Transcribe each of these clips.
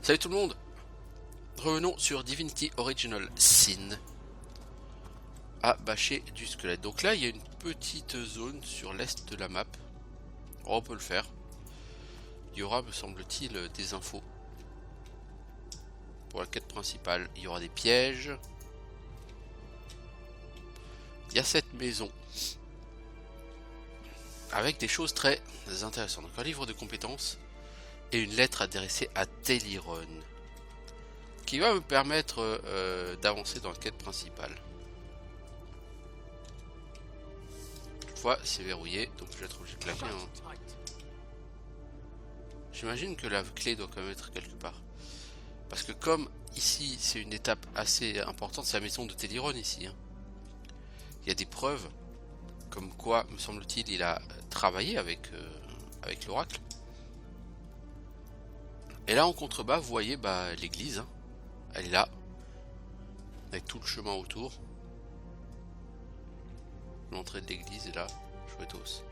Salut tout le monde. Revenons sur Divinity Original Sin. À bâcher du squelette. Donc là il y a une petite zone sur l'est de la map. Oh, on peut le faire. Il y aura, me semble-t-il, des infos. Pour la quête principale, il y aura des pièges. Il y a cette maison. Avec des choses très intéressantes. Donc un livre de compétences. Et une lettre adressée à Teleron. Qui va me permettre d'avancer dans la quête principale. Toutefois, c'est verrouillé, donc je vais être obligé de claquer. J'imagine que la clé doit quand même être quelque part. Parce que comme ici, c'est une étape assez importante, c'est la maison de Teleron ici. Hein. Il y a des preuves, comme quoi, me semble-t-il, il a travaillé avec l'oracle. Et là, en contrebas, vous voyez l'église. Hein. Elle est là, avec tout le chemin autour. L'entrée de l'église est là, chouettos.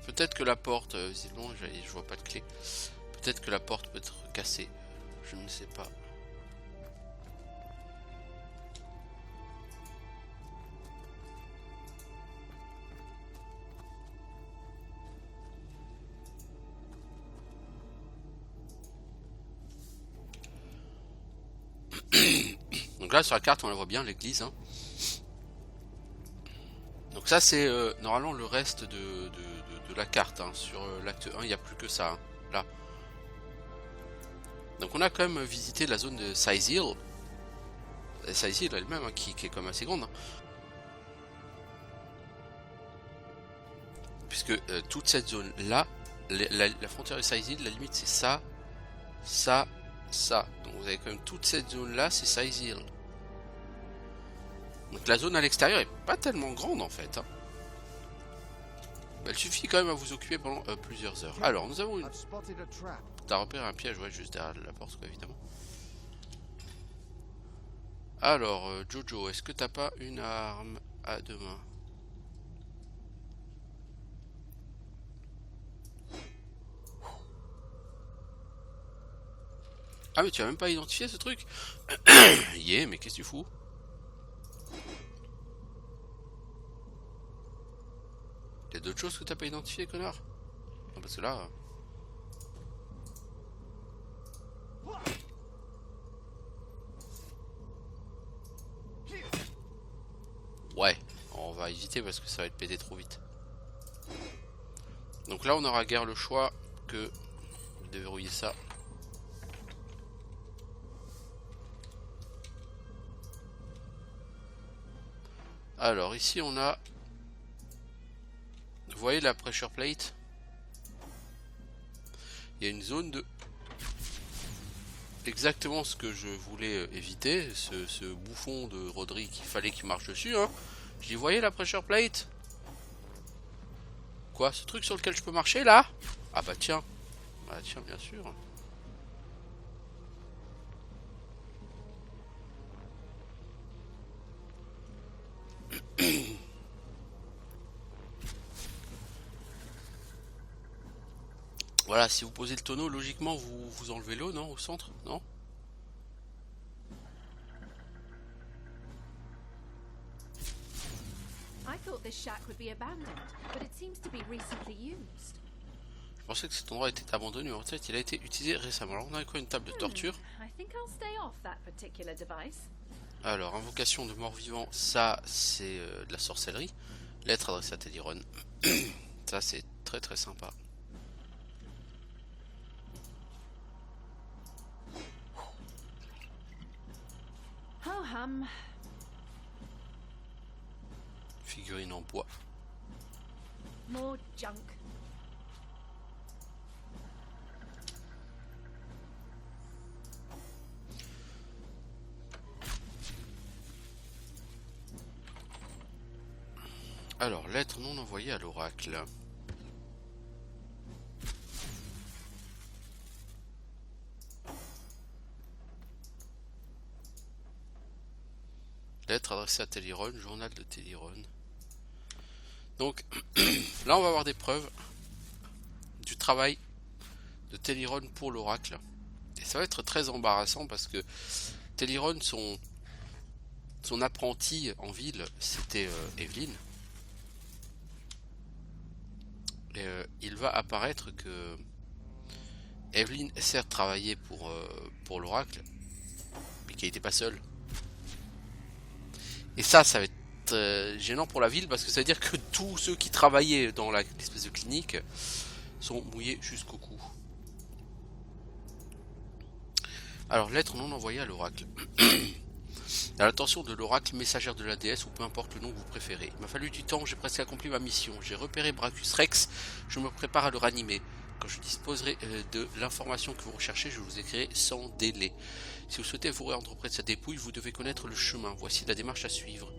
Peut-être que la porte, visiblement, je vois pas de clé. Peut-être que la porte peut être cassée. Je ne sais pas. Donc là, sur la carte, on la voit bien, l'église. Hein. Donc ça, c'est normalement le reste de la carte. Hein. Sur l'acte 1, il n'y a plus que ça. Hein. Là. Donc on a quand même visité la zone de Size Hill. Size Hill elle-même, hein, qui est quand même assez grande. Hein. Puisque toute cette zone-là, la frontière de Size Hill, la limite c'est ça, ça, ça. Donc vous avez quand même toute cette zone-là, c'est Size Hill. Donc la zone à l'extérieur est pas tellement grande en fait. Hein. Elle suffit quand même à vous occuper pendant plusieurs heures. Alors nous avons une... T'as repéré un piège, ouais, juste derrière la porte, quoi, évidemment. Alors, Jojo, est-ce que t'as pas une arme à deux mains? Ah mais tu as même pas identifié ce truc? Yeah, mais qu'est-ce que tu fous? Y'a d'autres choses que t'as pas identifié, connard? Non, parce que là... Ouais, on va éviter parce que ça va être pété trop vite. Donc là, on aura guère le choix que de déverrouiller ça. Alors ici, on a... Vous voyez la pressure plate? Il y a une zone de... Exactement ce que je voulais éviter, ce bouffon de Rodri qu'il fallait qu'il marche dessus. Hein. Je dis, voyez la pressure plate? Quoi, ce truc sur lequel je peux marcher là? Ah bah tiens. Bah tiens, bien sûr. Voilà, si vous posez le tonneau, logiquement vous enlevez l'eau, non? Au centre, non? I thought this shack would be abandoned, but it seems to be recently used. Je pensais que cet endroit était abandonné, mais en fait il a été utilisé récemment. Alors on a quoi, une table de torture? I think I'll stay off that particular device. Alors, invocation de mort-vivant, ça c'est de la sorcellerie. Lettre adressée à Teleron. Ça c'est très très sympa. Ho hum. Figurine en bois. More junk. Alors, lettre non envoyée à l'oracle. Lettre adressée à Téliron, journal de Téliron. Donc là on va avoir des preuves du travail de Téliron pour l'oracle. Et ça va être très embarrassant parce que Téliron, son apprenti en ville, c'était Evelyn. Et il va apparaître que Evelyn certes travaillait pour l'oracle, mais qu'elle n'était pas seule. Et ça va être gênant pour la ville parce que ça veut dire que tous ceux qui travaillaient dans l'espèce de clinique sont mouillés jusqu'au cou. Alors, lettre non envoyée à l'oracle. À l'attention de l'oracle, messagère de la déesse ou peu importe le nom que vous préférez. Il m'a fallu du temps, j'ai presque accompli ma mission. J'ai repéré Brachus Rex, je me prépare à le ranimer. Quand je disposerai de l'information que vous recherchez, je vous écrirai sans délai. Si vous souhaitez vous rendre auprès de sa dépouille, vous devez connaître le chemin. Voici la démarche à suivre.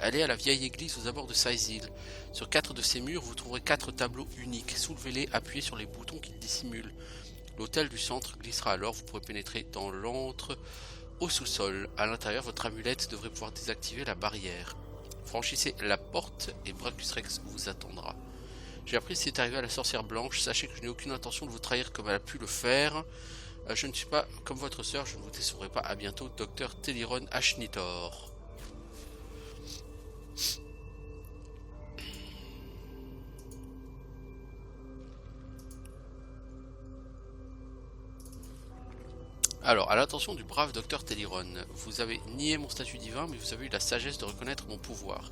Allez à la vieille église aux abords de Sizil. Sur 4 de ces murs, vous trouverez 4 tableaux uniques. Soulevez-les, appuyez sur les boutons qu'ils dissimulent. L'autel du centre glissera alors, vous pourrez pénétrer dans l'antre au sous-sol. À l'intérieur, votre amulette devrait pouvoir désactiver la barrière. Franchissez la porte et Brachus Rex vous attendra. J'ai appris ce qui est arrivé à la sorcière blanche. Sachez que je n'ai aucune intention de vous trahir comme elle a pu le faire. Je ne suis pas comme votre sœur, je ne vous décevrai pas. À bientôt, Dr Téliron Ashnitor. Alors, à l'attention du brave docteur Téliron, vous avez nié mon statut divin, mais vous avez eu la sagesse de reconnaître mon pouvoir.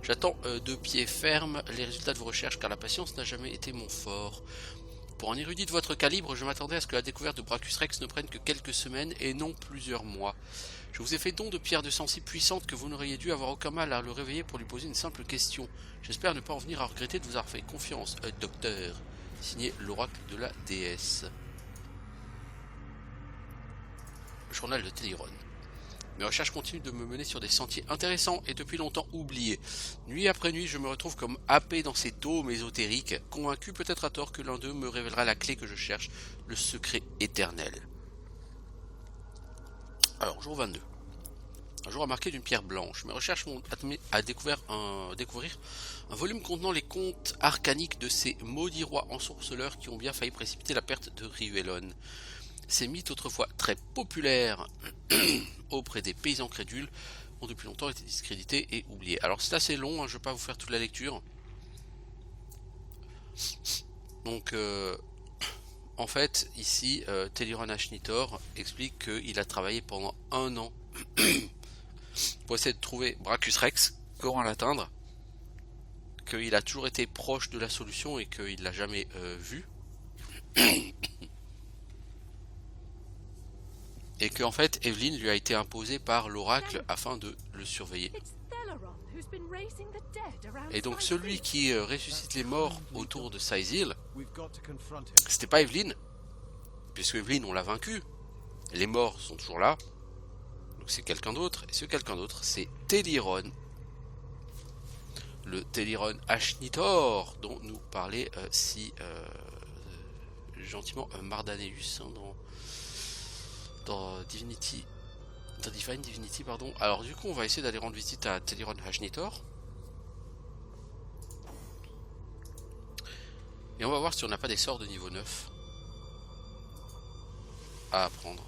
J'attends de pied ferme les résultats de vos recherches, car la patience n'a jamais été mon fort. Pour un érudit de votre calibre, je m'attendais à ce que la découverte de Brachus Rex ne prenne que quelques semaines et non plusieurs mois. Je vous ai fait don de pierres de sang si puissantes que vous n'auriez dû avoir aucun mal à le réveiller pour lui poser une simple question. J'espère ne pas en venir à regretter de vous avoir fait confiance, docteur. Signé l'oracle de la déesse. Journal de Téliron. Mes recherches continuent de me mener sur des sentiers intéressants et depuis longtemps oubliés. Nuit après nuit, je me retrouve comme happé dans ces dômes ésotériques, convaincu peut-être à tort que l'un d'eux me révélera la clé que je cherche, le secret éternel. Alors, jour 22. Un jour à marquer d'une pierre blanche. Mes recherches m'ont amené à découvrir un volume contenant les contes arcaniques de ces maudits rois ensorceleurs qui ont bien failli précipiter la perte de Riuellon. Ces mythes autrefois très populaires auprès des paysans crédules ont depuis longtemps été discrédités et oubliés. Alors c'est assez long, hein, je ne vais pas vous faire toute la lecture. Donc en fait ici Téliron Ashnitor explique qu'il a travaillé pendant 1 an pour essayer de trouver Brachus Rex, comment l'atteindre, qu'il a toujours été proche de la solution et qu'il ne l'a jamais vu. Et que en fait Evelyn lui a été imposée par l'oracle afin de le surveiller. Et donc celui qui ressuscite les morts autour de Sizil, c'était pas Evelyn, puisque Evelyn on l'a vaincu, les morts sont toujours là, donc c'est quelqu'un d'autre, et ce quelqu'un d'autre c'est Téliron, le Téliron Ashnitor dont nous parlait si gentiment Mardaneus hein, dans Divine Divinity, pardon. Alors du coup on va essayer d'aller rendre visite à Téliron Ashnitor. Et on va voir si on n'a pas des sorts de niveau 9 à apprendre.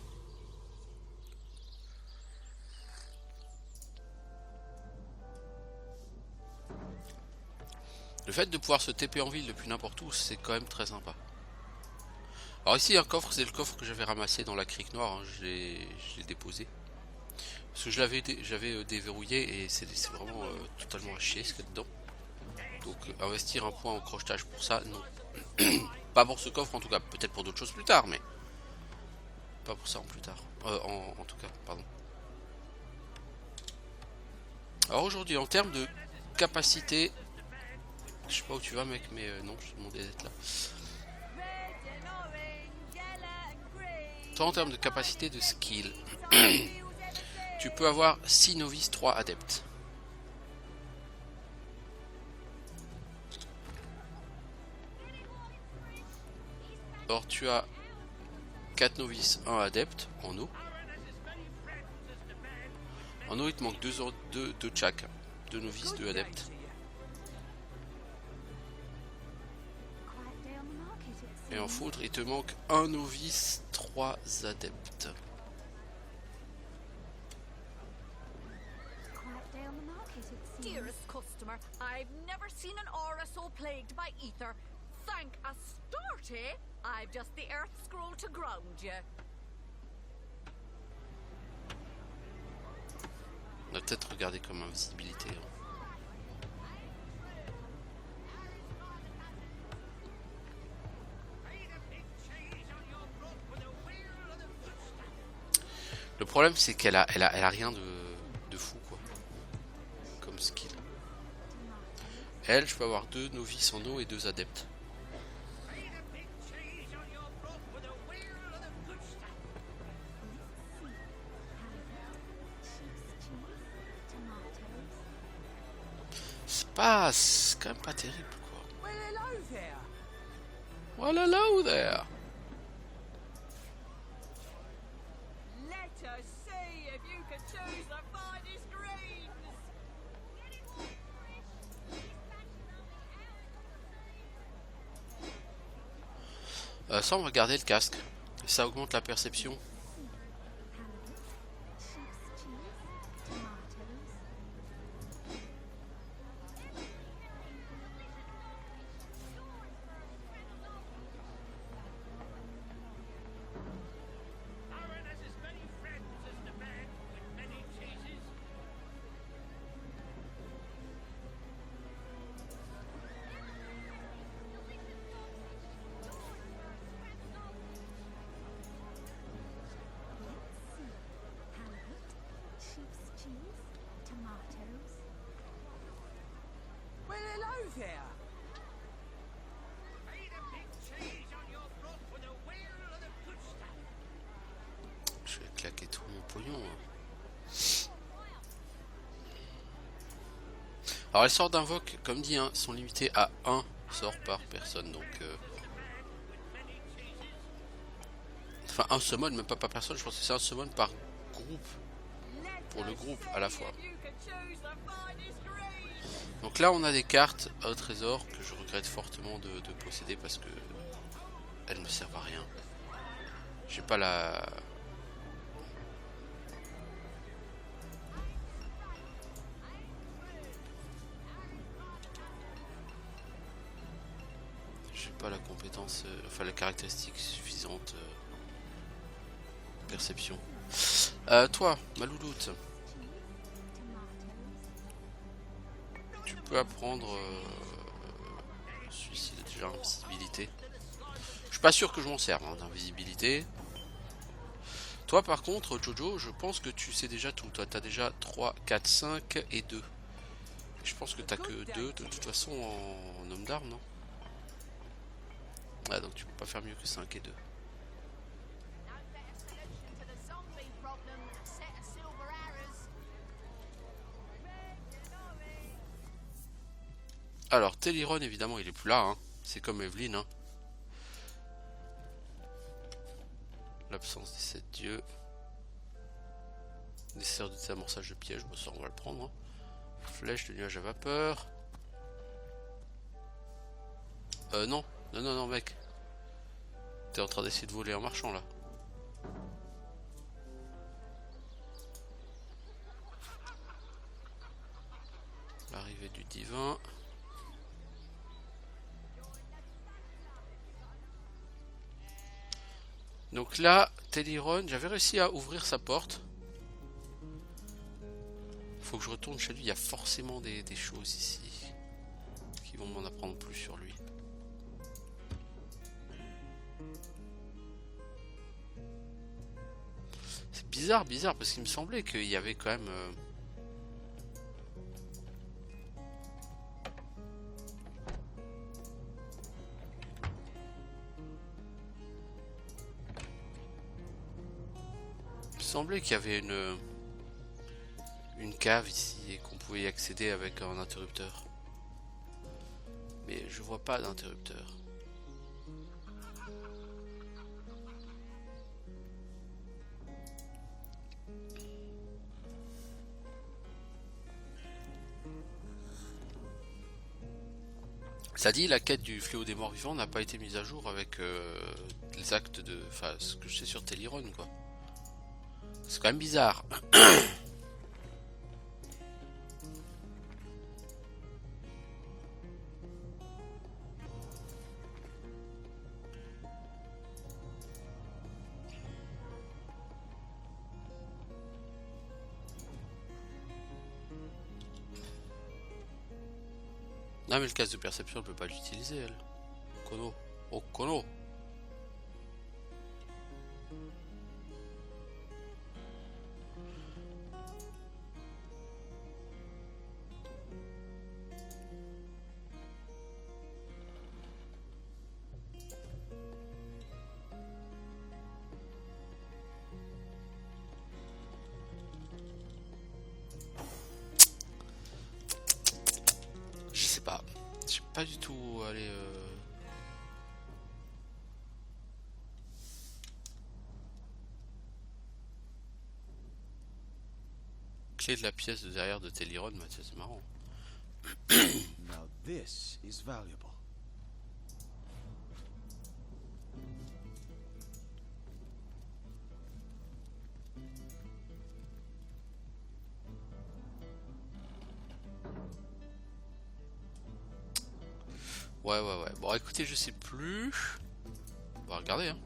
Le fait de pouvoir se TP en ville depuis n'importe où, c'est quand même très sympa. Alors ici un coffre, c'est le coffre que j'avais ramassé dans la crique noire, hein, je l'ai déposé. Parce que j'avais déverrouillé et c'est vraiment totalement à chier ce qu'il y a dedans. Donc investir un point en crochetage pour ça, non. Pas pour ce coffre en tout cas, peut-être pour d'autres choses plus tard, mais pas pour ça en plus tard. En tout cas, pardon. Alors aujourd'hui, en termes de capacité, je sais pas où tu vas mec, mais non, je te demandais d'être là. Toi en termes de capacité de skill, tu peux avoir 6 novices, 3 adeptes. Alors tu as 4 novices, 1 adepte en eau. En eau, il te manque deux de chaque. 2 novices, 2 adeptes. Et en foudre, il te manque 1 novice, 3 adeptes. Dearest customer, I've never seen an aura so plagued by ether. Thank Astarte, I've just the earth scroll to ground you. On va peut-être regarder comme invisibilité. Hein. Le problème c'est qu'elle a rien de fou quoi. Comme skill. Elle, je peux avoir 2 novices en eau et 2 adeptes. C'est quand même pas terrible quoi. Well hello there. Let us see if you can choose the finest greens. Ça, on va garder le casque. Ça augmente la perception. Je vais claquer tout mon pognon. Hein. Alors les sorts d'invoque, comme dit, hein, sont limitées à 1 sort par personne. Donc, enfin, un summon, même pas par personne. Je pense que c'est un summon par groupe. Pour le groupe à la fois. Donc là, on a des cartes au trésor que je regrette fortement de posséder parce que elles ne me servent à rien. J'ai pas la... J'ai pas la compétence, enfin la caractéristique suffisante. Perception. Toi, ma louloute. Tu peux apprendre... celui-ci a déjà invisibilité. Je suis pas sûr que je m'en serve hein, d'invisibilité. Toi par contre Jojo, je pense que tu sais déjà tout. Toi t'as déjà 3, 4, 5 et 2. Je pense que t'as que 2 de toute façon en homme d'armes, non? Ah donc tu peux pas faire mieux que 5 et 2. Alors Téliron évidemment il est plus là, hein. C'est comme Evelyn. Hein. L'absence des 7 dieux. Nécessaire de désamorçage de piège, bon ça on va le prendre. Hein. Flèche de nuage à vapeur. Non, non mec. T'es en train d'essayer de voler en marchant là. L'arrivée du divin. Donc là, Téliron, j'avais réussi à ouvrir sa porte. Faut que je retourne chez lui, il y a forcément des choses ici qui vont m'en apprendre plus sur lui. C'est bizarre, parce qu'il me semblait qu'il y avait quand même... Il me semblait qu'il y avait une cave ici et qu'on pouvait y accéder avec un interrupteur. Mais je vois pas d'interrupteur. Ça dit, la quête du fléau des morts vivants n'a pas été mise à jour avec les actes de... Enfin, ce que je sais sur Teleron, quoi. C'est quand même bizarre. Non mais le casque de perception, elle peut pas l'utiliser, elle. Kono. Oh, Kono. Je sais pas. Je sais pas du tout où aller... Clé de la pièce de derrière de Teleron, bah, c'est marrant. Now this is valuable. Ouais. Bon, écoutez, je sais plus. On va regarder, hein.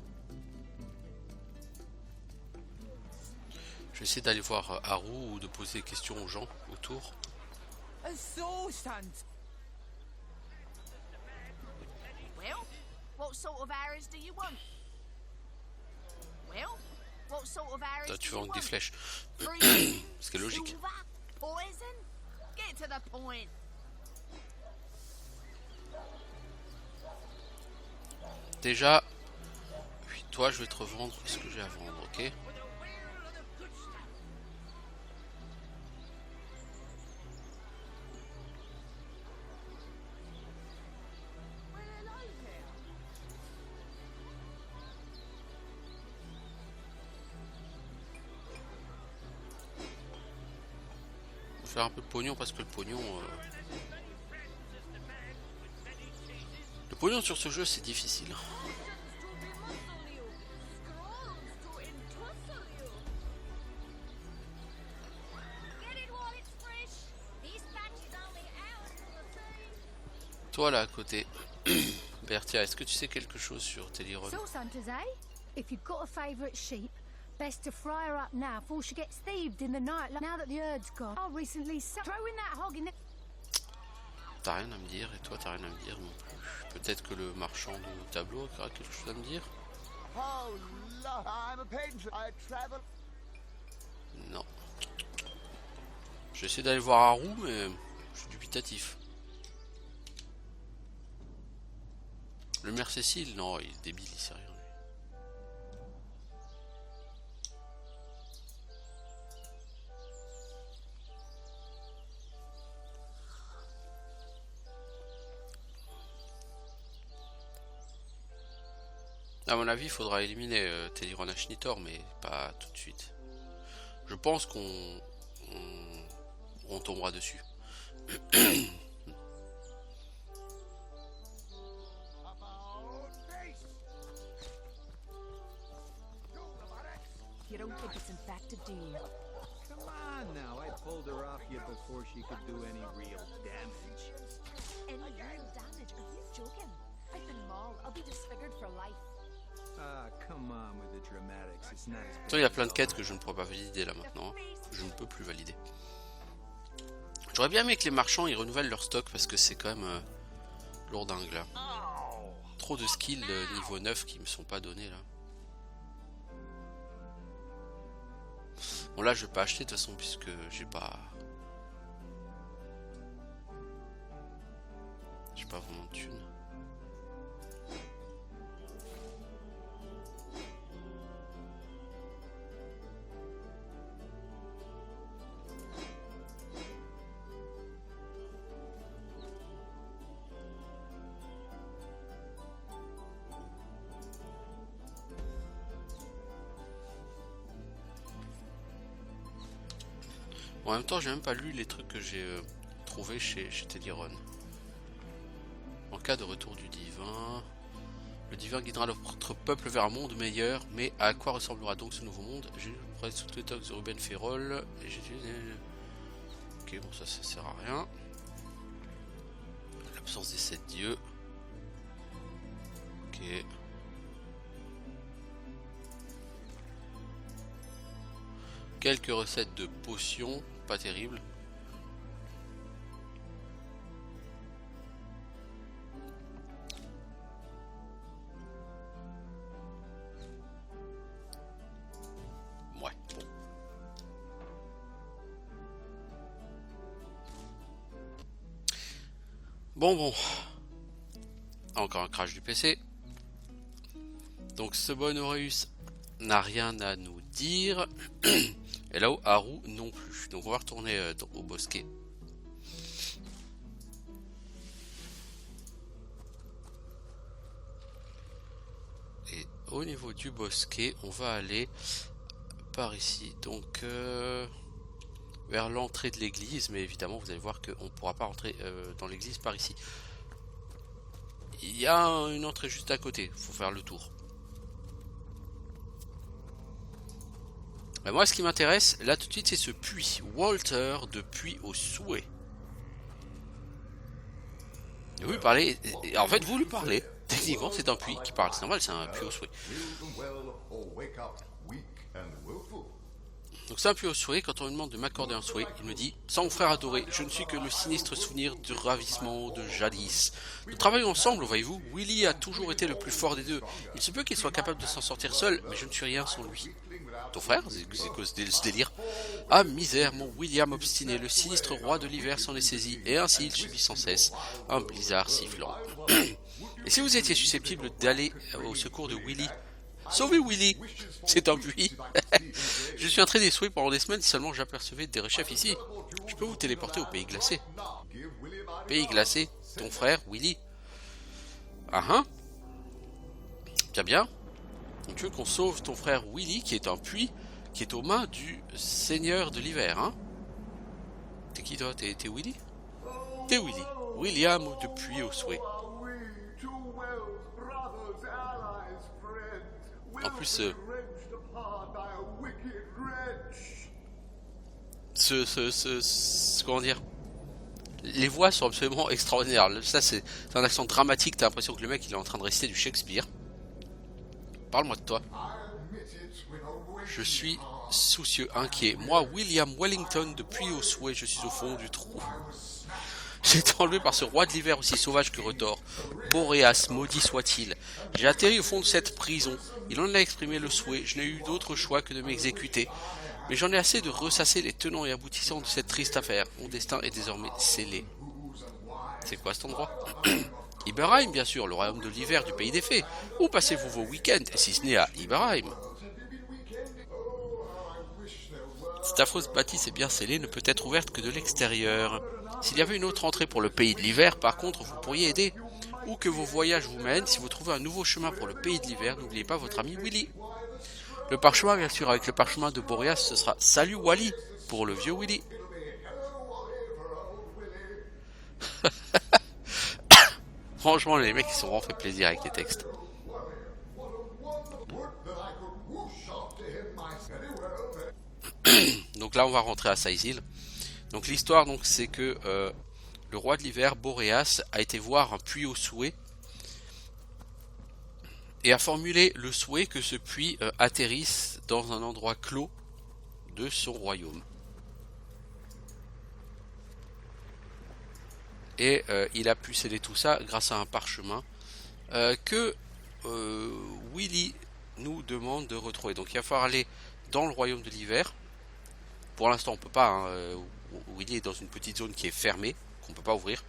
Je vais essayer d'aller voir Haru ou de poser des questions aux gens autour. Well, what sort of arrows do you want? Well, what sort of arrows Toi, tu do vends you des want? flèches. Freezing, Ce qui est logique. silver, poison? Get to the point. Déjà, oui, toi, je vais te revendre ce que j'ai à vendre, ok? On va faire un peu de pognon parce que le pognon... Le pognon sur ce jeu, c'est difficile. Toi là à côté, Bertia, est-ce que tu sais quelque chose sur Teleron? Source hunters, eh? If you've got a favourite sheep, best to fry her up now before she gets thieved in the night. Now that the herd's gone, I recently throwing that hog in the... T'as rien à me dire et toi t'as rien à me dire non plus. Peut-être que le marchand du tableau aura quelque chose à me dire. Oh, Lord, I'm a painter. I travel. Non. J'essaie d'aller voir Haru mais je suis dubitatif. Le maire Cécile, non, il est débile, il sait rien. À mon avis, il faudra éliminer Teleron Ashnitor, mais pas tout de suite. Je pense qu'on tombera dessus. You don't think it's infected, do you? Come on now, I pulled her off you before she could do any real damage. Any real damage? Are you joking? I've been mauled. I'll be disfigured for life. Ah, come on with the dramatics, it's not as Il y a plein de quêtes que je ne pourrais pas valider là maintenant. Je ne peux plus valider. J'aurais bien aimé que les marchands ils renouvellent leur stock parce que c'est quand même lourdingue là. Trop de skills niveau 9 qui me sont pas donnés là. Bon là je vais pas acheter de toute façon puisque j'ai pas vraiment de thunes. En même temps, j'ai même pas lu les trucs que j'ai trouvés chez Teleron. En cas de retour du divin. Le divin guidera notre peuple vers un monde meilleur, mais à quoi ressemblera donc ce nouveau monde? J'ai lu sous les toques de Ruben Ferrol, et j'ai utilisé... Ok, bon, ça sert à rien. L'absence des 7 dieux. Ok. Quelques recettes de potions, pas terribles. Ouais, bon. Encore un crash du PC. Donc ce bon Aureus n'a rien à nous dire. Et là-haut, Haru non plus. Donc on va retourner au bosquet. Et au niveau du bosquet, on va aller par ici. Donc vers l'entrée de l'église. Mais évidemment, vous allez voir qu'on ne pourra pas rentrer dans l'église par ici. Il y a une entrée juste à côté. Il faut faire le tour. Moi, ce qui m'intéresse, là tout de suite, c'est ce puits. Walter de Puits au Souhait. Et vous lui parlez. En fait, vous lui parlez. Techniquement, c'est un puits qui parle. C'est normal, c'est un puits au souhait. Donc, c'est un puits au souhait. Quand on me demande de m'accorder un souhait, il me dit: sans mon frère adoré, je ne suis que le sinistre souvenir du ravissement de jadis. Nous travaillons ensemble, voyez-vous. Willy a toujours été le plus fort des deux. Il se peut qu'il soit capable de s'en sortir seul, mais je ne suis rien sans lui. Ton frère? C'est quoi ce délire? Ah misère, mon William obstiné, le sinistre roi de l'hiver s'en est saisi, et ainsi il subit sans cesse un blizzard sifflant. Et si vous étiez susceptible d'aller au secours de Willy, sauvez Willy, c'est un puits. Je suis entré des souhaits pendant des semaines, seulement j'apercevais des rechefs ici. Je peux vous téléporter au pays glacé. Pays glacé, ton frère Willy. Ah hein? Bien. Tu veux qu'on sauve ton frère Willy, qui est un puits, qui est aux mains du seigneur de l'hiver, hein? T'es qui toi? T'es Willy? T'es Willy. William de Puits au Souhait. En plus, comment dire? Les voix sont absolument extraordinaires. Ça, c'est un accent dramatique. T'as l'impression que le mec il est en train de réciter du Shakespeare. Parle-moi de toi. Je suis soucieux, inquiet. Moi, William Wellington, de Puits au Souhait, je suis au fond du trou. J'ai été enlevé par ce roi de l'hiver aussi sauvage que retors. Boréas, maudit soit-il. J'ai atterri au fond de cette prison. Il en a exprimé le souhait. Je n'ai eu d'autre choix que de m'exécuter. Mais j'en ai assez de ressasser les tenants et aboutissants de cette triste affaire. Mon destin est désormais scellé. C'est quoi cet endroit? Iberheim, bien sûr, le royaume de l'hiver du pays des fées. Où passez-vous vos week-ends, si ce n'est à Iberheim? Cette affreuse bâtisse est bien scellée, ne peut être ouverte que de l'extérieur. S'il y avait une autre entrée pour le pays de l'hiver, par contre, vous pourriez aider. Où que vos voyages vous mènent, si vous trouvez un nouveau chemin pour le pays de l'hiver, n'oubliez pas votre ami Willy. Le parchemin, bien sûr, avec le parchemin de Boréas, ce sera « Salut Wally » pour le vieux Willy. Franchement, les mecs, ils se sont vraiment fait plaisir avec les textes. Donc là, on va rentrer à Saïsil. Donc l'histoire, donc, c'est que le roi de l'hiver, Boréas, a été voir un puits au souhait et a formulé le souhait que ce puits atterrisse dans un endroit clos de son royaume. Et il a pu sceller tout ça grâce à un parchemin que Willy nous demande de retrouver. Donc il va falloir aller dans le royaume de l'hiver. Pour l'instant on peut pas, hein. Willy est dans une petite zone qui est fermée, qu'on peut pas ouvrir.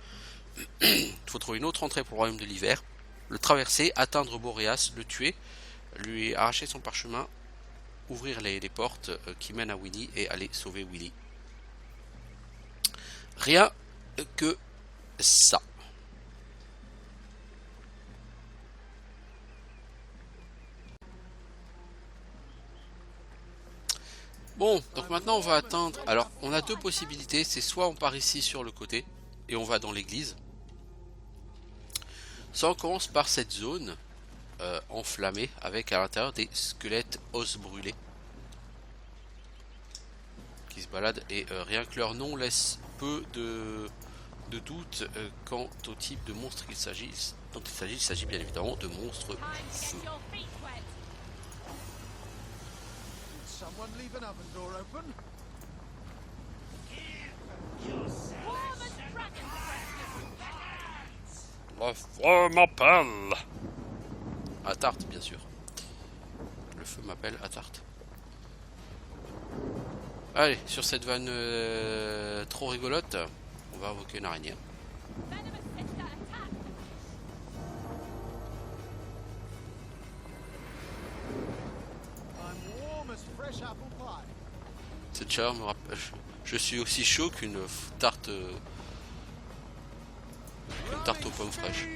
Il faut trouver une autre entrée pour le royaume de l'hiver, le traverser, atteindre Boréas, le tuer, lui arracher son parchemin, ouvrir les portes qui mènent à Willy et aller sauver Willy. Rien que ça. Bon, donc maintenant on va atteindre. Alors, on a deux possibilités. C'est soit on part ici sur le côté et on va dans l'église. Ça, on commence par cette zone enflammée avec à l'intérieur des squelettes os brûlés qui se baladent et rien que leur nom laisse peu de doute quant au type de monstre qu'il s'agit. Dont il s'agit bien évidemment de monstres feu. Someone leave an oven door open? La feu m'appelle. À tarte, bien sûr. Le feu m'appelle à tarte. Allez, sur cette vanne trop rigolote, on va invoquer une araignée. I'm warm as fresh apple pie. Cette chaleur me rappelle. Je suis aussi chaud qu'une tarte. Une tarte aux pommes fraîches.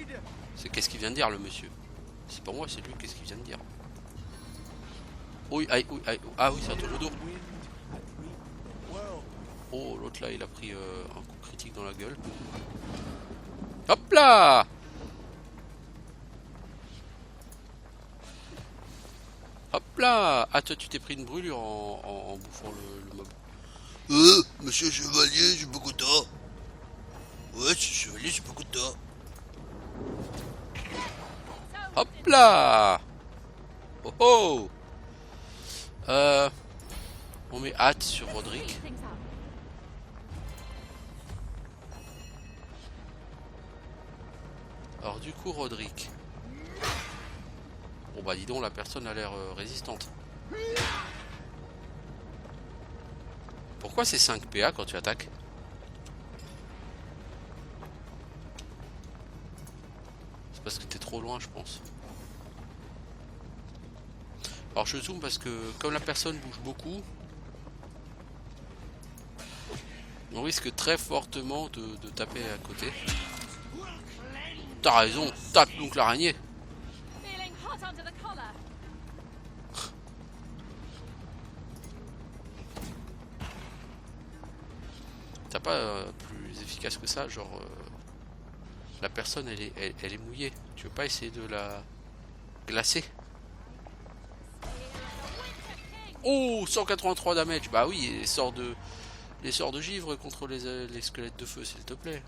C'est qu'est-ce qu'il vient de dire le monsieur? C'est pas moi, c'est lui, qu'est-ce qu'il vient de dire? Oui, aïe, oui, aïe. Ah oui, c'est un tonneau d'eau. Oh, l'autre là, il a pris un coup critique dans la gueule. Hop là! Hop là! Ah, toi, tu t'es pris une brûlure en bouffant le mob. Monsieur chevalier, j'ai beaucoup de temps. Ouais, chevalier, j'ai beaucoup de temps. Hop là! Oh oh! On met hâte sur Roderick. Alors du coup Roderick. Bon bah dis donc, la personne a l'air résistante. Pourquoi c'est 5 PA quand tu attaques? C'est parce que t'es trop loin je pense. Alors je zoome parce que comme la personne bouge beaucoup, on risque très fortement de taper à côté. T'as raison, tape donc l'araignée. T'as pas plus efficace que ça, genre la personne elle est mouillée. Tu veux pas essayer de la glacer? Oh, 183 damage. Bah oui, les sorts de givre contre les squelettes de feu, s'il te plaît.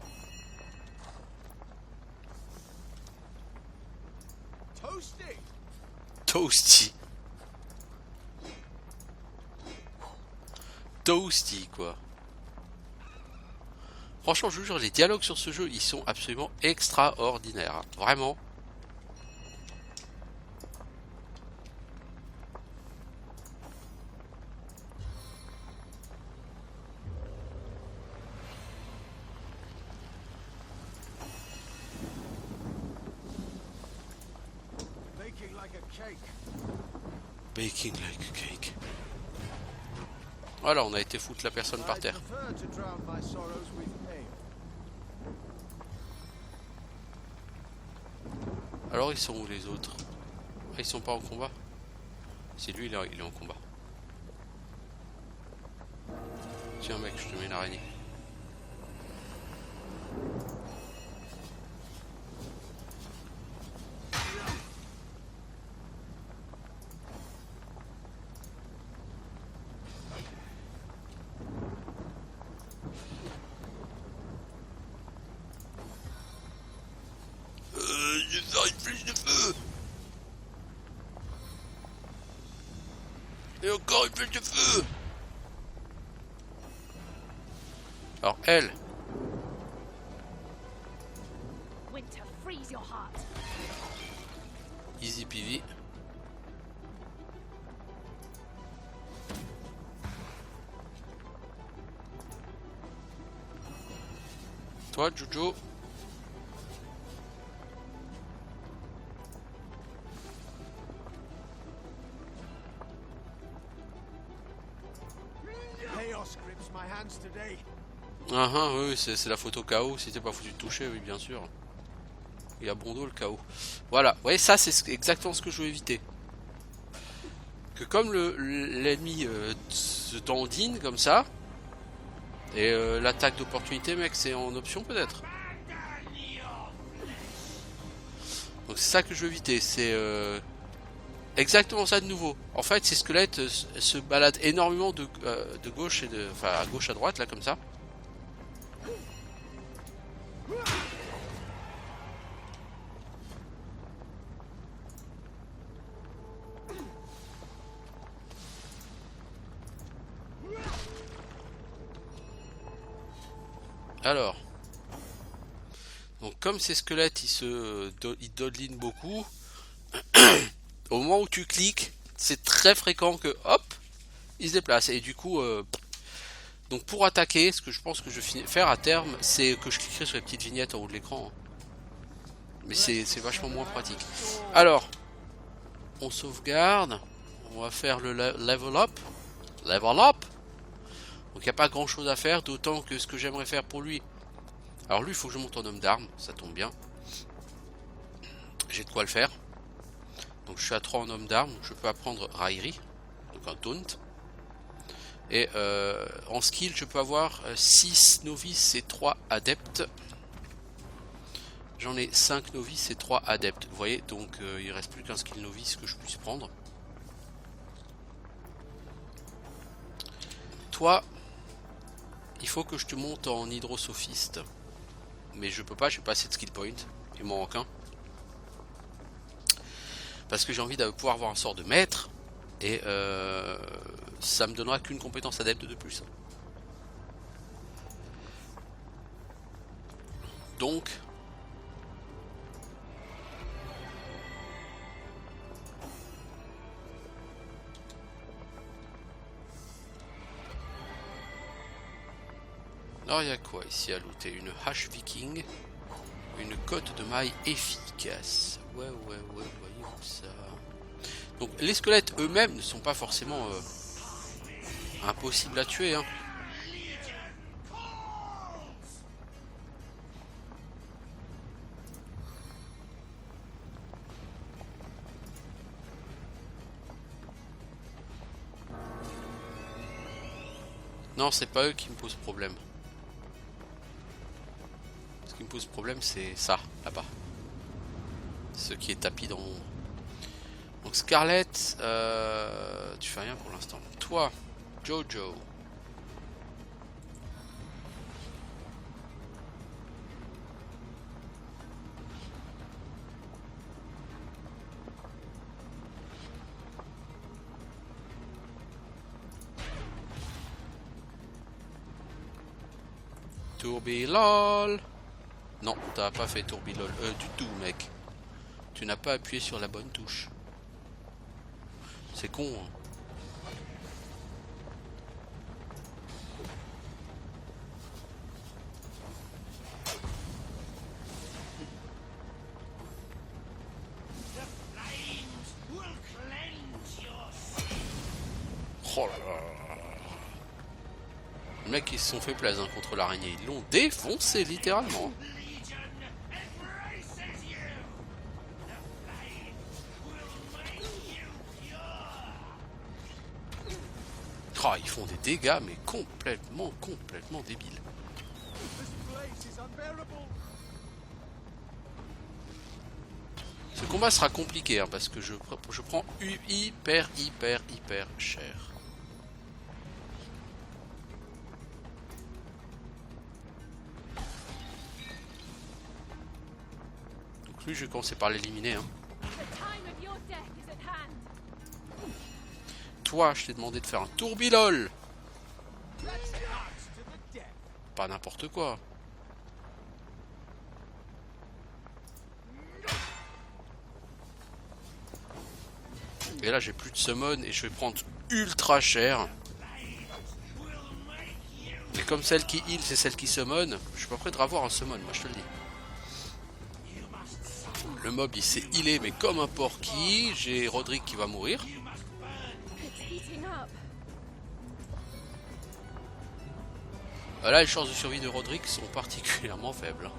Toasty. Toasty. Toasty, quoi. Franchement, je vous jure, les dialogues sur ce jeu, ils sont absolument extraordinaires. Vraiment. Baking like a cake. Baking like a cake. Voilà, on a été foutre la personne par terre. I prefer to drown my sorrows with ale. Alors ils sont où les autres? Ah, ils sont pas en combat? C'est lui, il est en combat. Tiens mec, je te mets une araignée. Je vais faire une flèche de feu. Et encore une flèche de feu. Alors elle. Winter, freeze your heart. Easy peasy. Toi Jojo. Chaos grips my hands today. Ah ah, oui, c'est la photo KO, si t'es pas foutu de toucher, oui bien sûr. Il a bon dos le KO. Voilà, ouais, ça c'est exactement ce que je veux éviter. Que comme l'ennemi se dandine comme ça, et l'attaque d'opportunité mec c'est en option peut-être. Donc c'est ça que je veux éviter, c'est exactement ça de nouveau. En fait, ces squelettes se baladent énormément de gauche et enfin à gauche à droite là comme ça. Alors, donc comme ces squelettes ils dodelinent beaucoup, au moment où tu cliques, c'est très fréquent que hop, ils se déplacent. Et du coup, donc pour attaquer, ce que je pense que je vais faire à terme, c'est que je cliquerai sur les petites vignettes en haut de l'écran. Mais c'est vachement moins pratique. Alors, on sauvegarde, on va faire le level up. Level up. Donc il n'y a pas grand chose à faire, d'autant que ce que j'aimerais faire pour lui. Alors lui, il faut que je monte en homme d'armes, ça tombe bien. J'ai de quoi le faire. Donc je suis à 3 en homme d'armes, je peux apprendre raillerie, donc un taunt. Et en skill, je peux avoir 6 novices et 3 adeptes. J'en ai 5 novices et 3 adeptes. Vous voyez, donc il reste plus qu'un skill novice que je puisse prendre. Toi, il faut que je te monte en hydrosophiste. Mais je peux pas, j'ai pas assez de skill point. Il m'en manque un. Parce que j'ai envie de pouvoir avoir un sort de maître. Et ça me donnera qu'une compétence adepte de plus. Donc... alors il y a quoi ici à looter? Une hache viking, une cotte de maille efficace. Ouais, voyez-vous ça. Donc les squelettes eux-mêmes ne sont pas forcément impossibles à tuer, hein. Non, c'est pas eux qui me posent problème. Ce qui me pose problème, c'est ça, là-bas. Ce qui est tapis dans l'ombre. Donc Scarlett, tu fais rien pour l'instant. Toi, Jojo. Tourbilol. Non, t'as pas fait tourbilol du tout, mec. Tu n'as pas appuyé sur la bonne touche. C'est con, hein. Oh là là. Les mecs ils se sont fait plaisir contre l'araignée. Ils l'ont défoncé littéralement. Oh, ils font des dégâts mais complètement débiles. Ce combat sera compliqué hein, parce que je prends hyper cher. Donc lui je vais commencer par l'éliminer hein. Toi je t'ai demandé de faire un tourbilol. Pas n'importe quoi. Et là j'ai plus de summon et je vais prendre ultra cher. Et comme celle qui heal c'est celle qui summon, je suis pas prêt de revoir un summon, moi je te le dis. Le mob il s'est healé mais comme un porky, j'ai Roderick qui va mourir. Là les chances de survie de Roderick sont particulièrement faibles.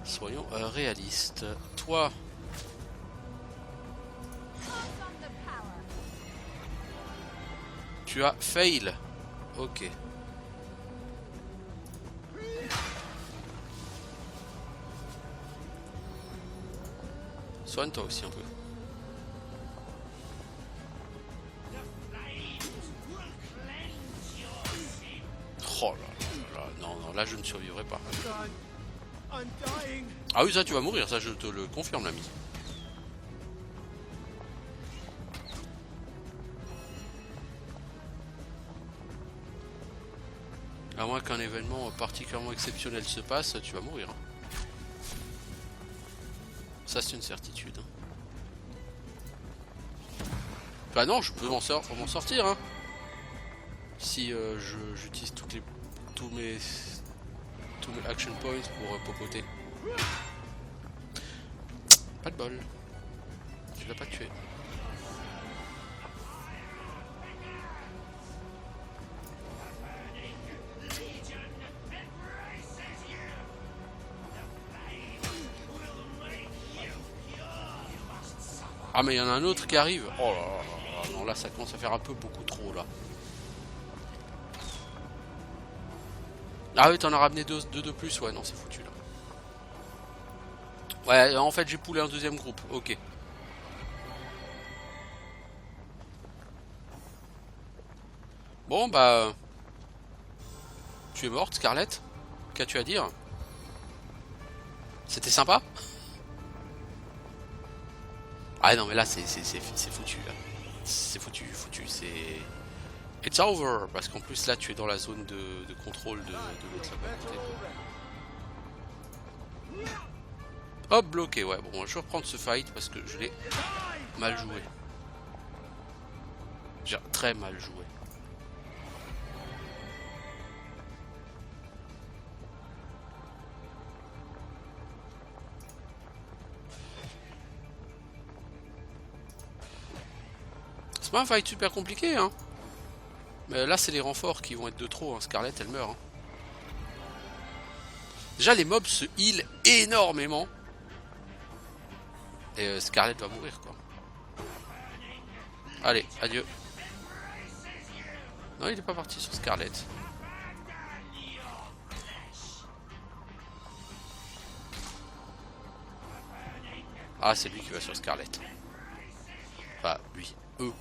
Soyons réalistes. Toi... tu as fail. Ok. Soigne toi aussi un peu. Oh là là, non, non, là je ne survivrai pas. I'm dying. Ah oui, ça tu vas mourir, ça je te le confirme l'ami. À moins qu'un événement particulièrement exceptionnel se passe, tu vas mourir. Ça c'est une certitude. Bah non, je peux m'en sortir hein. Si j'utilise tous mes action points pour popoter. Pas de bol. Tu l'as pas tué. Ah mais il y en a un autre qui arrive. Oh là là, non là ça commence à faire un peu beaucoup trop là. Ah oui, t'en as ramené deux de plus, ouais, non, c'est foutu là. Ouais, en fait, j'ai poulé un deuxième groupe, ok. Bon, bah... Tu es morte, Scarlett? Qu'as-tu à dire? C'était sympa? Ah non, mais là, c'est foutu, là. C'est foutu, c'est... It's over, parce qu'en plus là tu es dans la zone de contrôle de l'autre côté. Hop, bloqué, ouais, bon, je vais reprendre ce fight parce que je l'ai mal joué. J'ai très mal joué. C'est pas un fight super compliqué, hein. Mais là c'est les renforts qui vont être de trop, hein. Scarlett elle meurt hein. Déjà les mobs se heal énormément. Et Scarlett va mourir quoi. Allez, adieu. Non il est pas parti sur Scarlett. Ah c'est lui qui va sur Scarlett. Enfin lui, eux.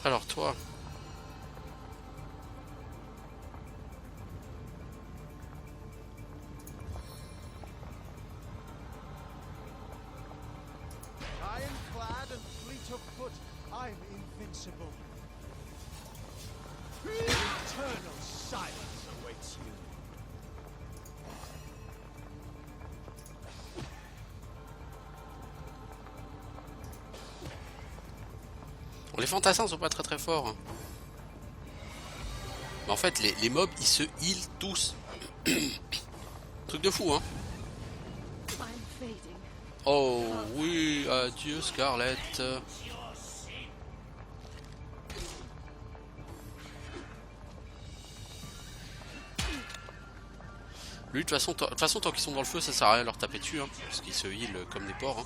Alors toi. Ironclad and fleet of foot, I'm invincible. Eternal silence awaits you. Les fantassins sont pas très forts. Hein. Mais en fait, les mobs, ils se heal tous. Truc de fou, hein. Oh oui, adieu Scarlett. Lui, de toute façon, tant qu'ils sont dans le feu, ça sert à rien de leur taper dessus, hein, parce qu'ils se heal comme des porcs. Hein.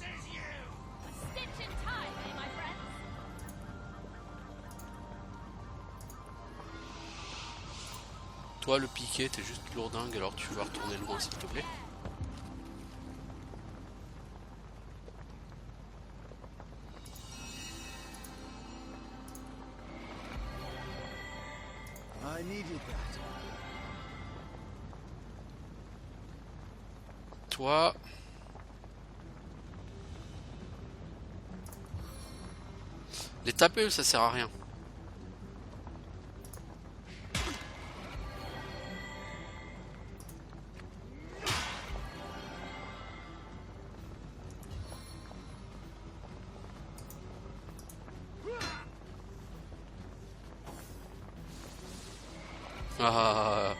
Toi le piqué, t'es juste lourdingue, alors tu vas retourner loin s'il te plaît. I needed that. Toi... Les taper, ça sert à rien. Ah,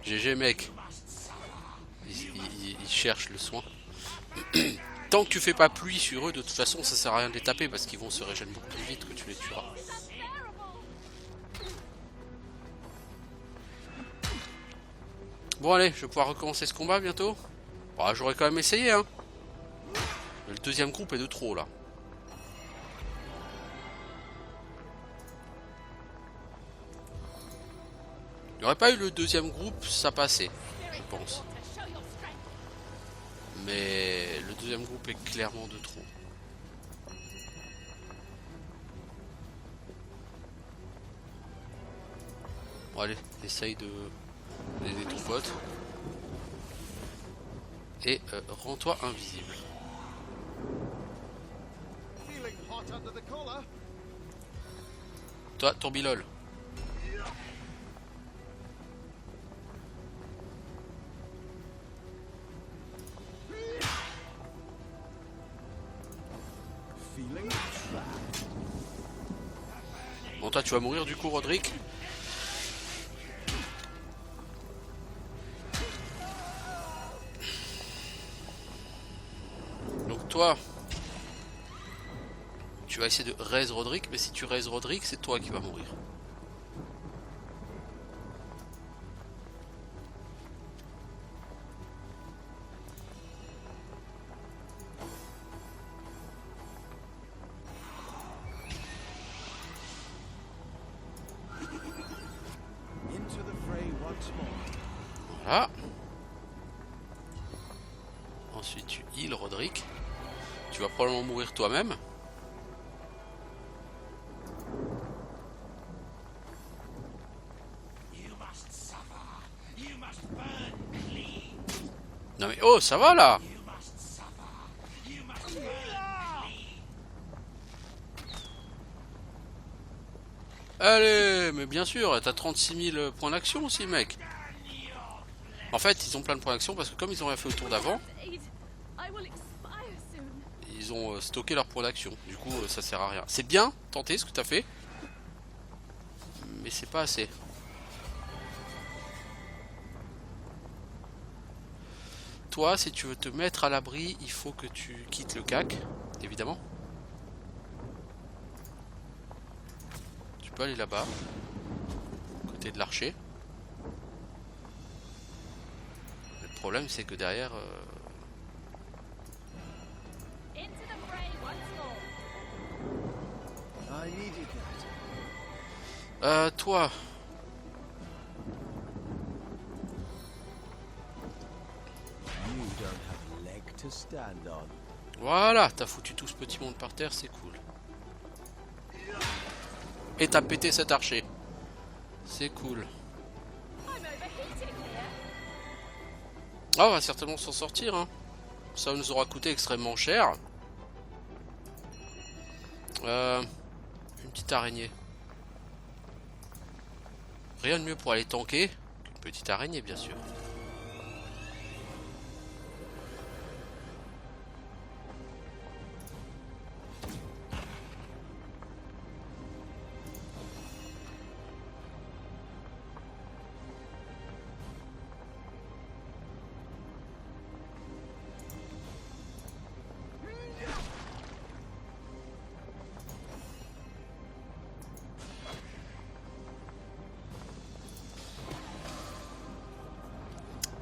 GG mec. Ils cherchent le soin. Tant que tu fais pas pluie sur eux, de toute façon ça sert à rien de les taper parce qu'ils vont se régénérer beaucoup plus vite que tu les tueras. Bon allez, je vais pouvoir recommencer ce combat bientôt. Bah, j'aurais quand même essayé hein. Le deuxième groupe est de trop là. Il n'y aurait pas eu le deuxième groupe, ça passait, je pense. Mais le deuxième groupe est clairement de trop. Bon allez, essaye d'aider ton pote. Et rends-toi invisible. Feeling hot under the collar. Toi, Tourbilol. Feeling trapped. Bon, toi, tu vas mourir du coup, Roderick. Donc toi, tu vas essayer de raise Roderick, mais si tu raise Roderick, c'est toi qui vas mourir. Into the fray once more. Voilà. Ensuite tu heal Roderick. Tu vas probablement mourir toi-même. Non mais oh, ça va là. Allez, mais bien sûr, t'as 36 000 points d'action aussi, mec. En fait, ils ont plein de points d'action parce que comme ils ont rien fait au tour d'avant, ils ont stocké leurs points d'action. Du coup, ça sert à rien. C'est bien tenté ce que t'as fait, mais c'est pas assez. Toi, si tu veux te mettre à l'abri, il faut que tu quittes le CAC, évidemment. Tu peux aller là-bas, côté de l'archer. Le problème, c'est que derrière... I needed that. toi... You don't have a leg to stand on. Voilà, t'as foutu tout ce petit monde par terre, c'est cool. Et t'as pété cet archer. C'est cool. Ah, on va certainement s'en sortir, hein. Ça nous aura coûté extrêmement cher. Une petite araignée. Rien de mieux pour aller tanker qu'une petite araignée, bien sûr.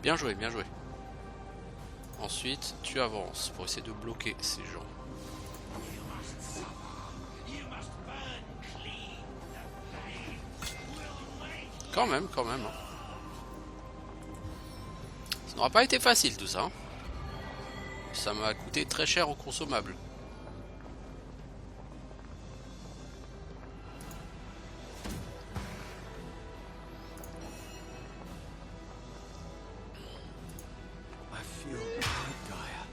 Bien joué, bien joué. Ensuite, tu avances pour essayer de bloquer ces gens. Quand même, quand même. Ça n'aura pas été facile tout ça. Ça m'a coûté très cher au consommable. I feel quite dire.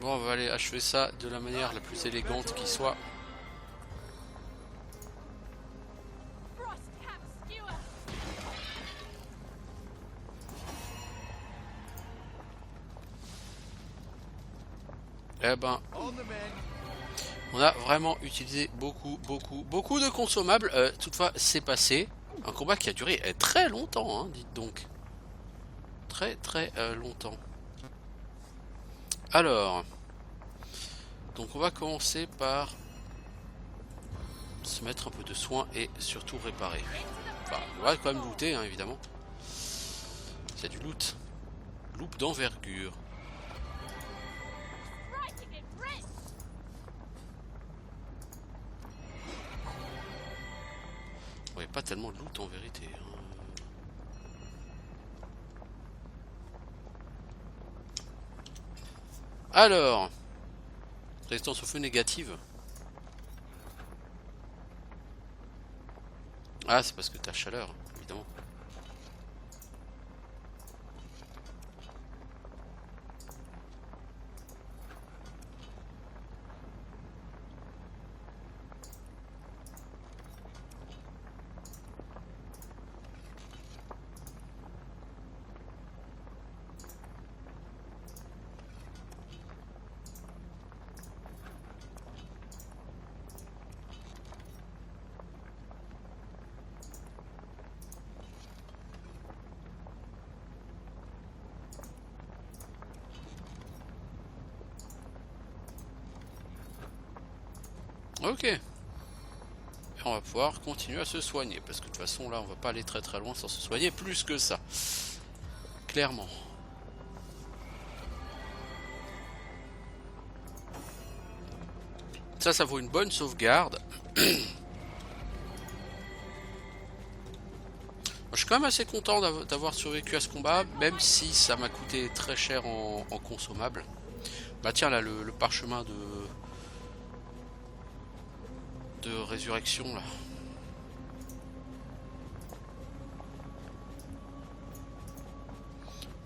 Bon, on va aller achever ça de la manière la plus élégante qui soit. Frosty Eh ben, On the men. on a vraiment utilisé beaucoup de consommables. Toutefois, c'est passé. Un combat qui a duré très longtemps, hein, dites donc. Très longtemps. Alors, donc on va commencer par se mettre un peu de soin et surtout réparer. Enfin, on va quand même looter, hein, évidemment. Il y a du loot. Loop d'envergure. Il n'y a pas tellement de loot en vérité. Hein. Alors, résistance au feu négative. Ah, c'est parce que t'as chaleur, évidemment. Ok. Et on va pouvoir continuer à se soigner. Parce que de toute façon là on va pas aller très loin sans se soigner plus que ça. Clairement. Ça vaut une bonne sauvegarde. Je suis quand même assez content d'avoir survécu à ce combat. Même si ça m'a coûté très cher en consommable. Bah tiens là le parchemin de résurrection là.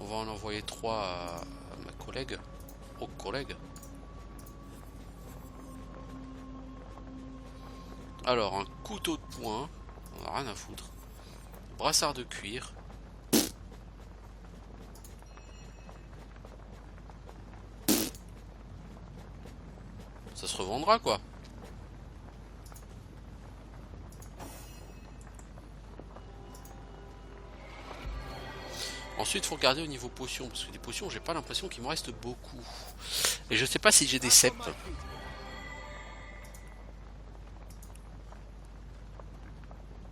On va en envoyer 3 à ma collègue. Au collègue. Alors un couteau de poing. On a rien à foutre. Brassard de cuir. Ça se revendra quoi. Ensuite, il faut regarder au niveau potions, parce que des potions, j'ai pas l'impression qu'il me reste beaucoup. Et je sais pas si j'ai des septes.